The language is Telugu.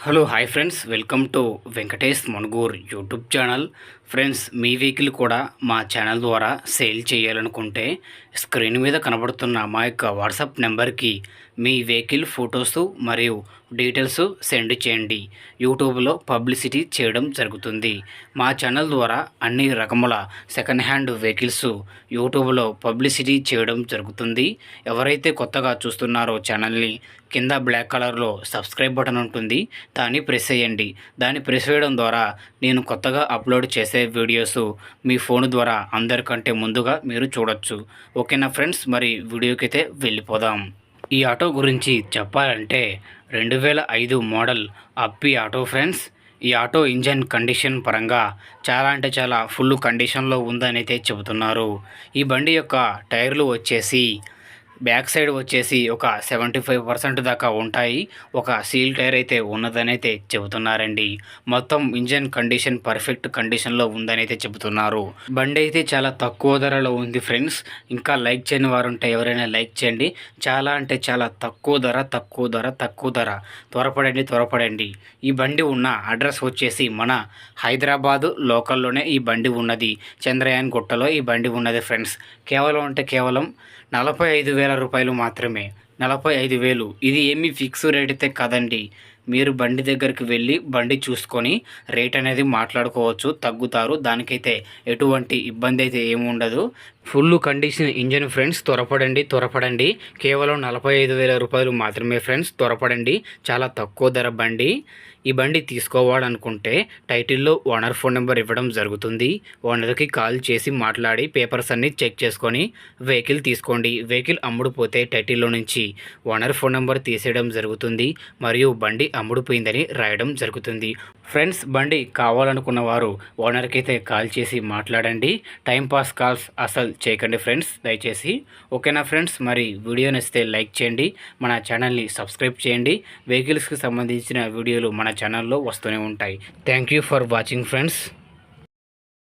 Hello hi friends, welcome to Venkatesh Manugur YouTube channel. Friends, me vehicle కూడా మా ఛానల్ ద్వారా సేల్ చేయాలనుకుంటే స్క్రీన్ మీద కనబడుతున్న మా యొక్క వాట్సాప్ నెంబర్కి మీ వెహికల్ ఫొటోస్ మరియు డీటెయిల్స్ సెండ్ చేయండి. యూట్యూబ్లో పబ్లిసిటీ చేయడం జరుగుతుంది. మా ఛానల్ ద్వారా అన్ని రకముల సెకండ్ హ్యాండ్ వెహికల్స్ యూట్యూబ్లో పబ్లిసిటీ చేయడం జరుగుతుంది. ఎవరైతే కొత్తగా చూస్తున్నారో ఛానల్ని, కింద బ్లాక్ కలర్లో సబ్స్క్రైబ్ బటన్ ఉంటుంది, దాన్ని ప్రెస్ చేయండి. దాన్ని ప్రెస్ చేయడం ద్వారా నేను కొత్తగా అప్లోడ్ చేసే వీడియోస్ మీ ఫోన్ ద్వారా అందరికంటే ముందుగా మీరు చూడొచ్చు. ఓకేనా ఫ్రెండ్స్, మరి వీడియోకి అయితే వెళ్ళిపోదాం. ఈ ఆటో గురించి చెప్పాలంటే 2005 మోడల్ అప్పి ఆటో ఫ్రెండ్స్. ఈ ఆటో ఇంజన్ కండిషన్ పరంగా చాలా అంటే చాలా ఫుల్ కండిషన్లో ఉందని అయితే చెబుతున్నారు. ఈ బండి యొక్క టైర్లు వచ్చేసి బ్యాక్ సైడ్ వచ్చేసి ఒక 75% దాకా ఉంటాయి. ఒక సీల్ టైర్ అయితే ఉన్నదని అయితే చెబుతున్నారండి. మొత్తం ఇంజన్ కండిషన్ పర్ఫెక్ట్ కండిషన్లో ఉందని అయితే చెబుతున్నారు. బండి అయితే చాలా తక్కువ ధరలో ఉంది ఫ్రెండ్స్. ఇంకా లైక్ చేయని వారు ఉంటే ఎవరైనా లైక్ చేయండి. చాలా అంటే చాలా తక్కువ ధర. త్వరపడండి. ఈ బండి ఉన్న అడ్రస్ వచ్చేసి మన హైదరాబాదు లోకల్లోనే ఈ బండి ఉన్నది. చంద్రయాన్ గుట్టలో ఈ బండి ఉన్నది ఫ్రెండ్స్. కేవలం 45,000 రూపాయలు మాత్రమే. 45,000. ఇది ఏమీ ఫిక్స్ రేట్ అయితే కాదండి. మీరు బండి దగ్గరికి వెళ్ళి బండి చూసుకొని రేట్ అనేది మాట్లాడుకోవచ్చు, తగ్గుతారు. దానికైతే ఎటువంటి ఇబ్బంది అయితే ఏమి ఉండదు. Full condition engine friends. త్వరపడండి. కేవలం 45,000 రూపాయలు మాత్రమే ఫ్రెండ్స్. త్వరపడండి. చాలా తక్కువ ధర బండి. ఈ బండి తీసుకోవాలనుకుంటే టైటిల్లో ఓనర్ ఫోన్ నెంబర్ ఇవ్వడం జరుగుతుంది. ఓనర్కి కాల్ చేసి మాట్లాడి పేపర్స్ అన్నీ చెక్ చేసుకొని వెహికల్ తీసుకోండి. వెహికల్ అమ్ముడుపోతే టైటిల్లో నుంచి ఓనర్ ఫోన్ నెంబర్ తీసేయడం జరుగుతుంది మరియు బండి అమ్ముడుపోయిందని రాయడం జరుగుతుంది. ఫ్రెండ్స్, బండి కావాలనుకున్న వారు ఓనర్కి అయితే కాల్ చేసి మాట్లాడండి. టైంపాస్ కాల్స్ అసలు చేయకండి ఫ్రెండ్స్, దయచేసి. ఓకేనా ఫ్రెండ్స్, మరి వీడియో నచ్చితే లైక్ చేయండి, మన ఛానల్ని సబ్స్క్రైబ్ చేయండి. వెహికల్స్కి సంబంధించిన వీడియోలు మన ఛానల్లో వస్తూనే ఉంటాయి. Thank you for watching friends.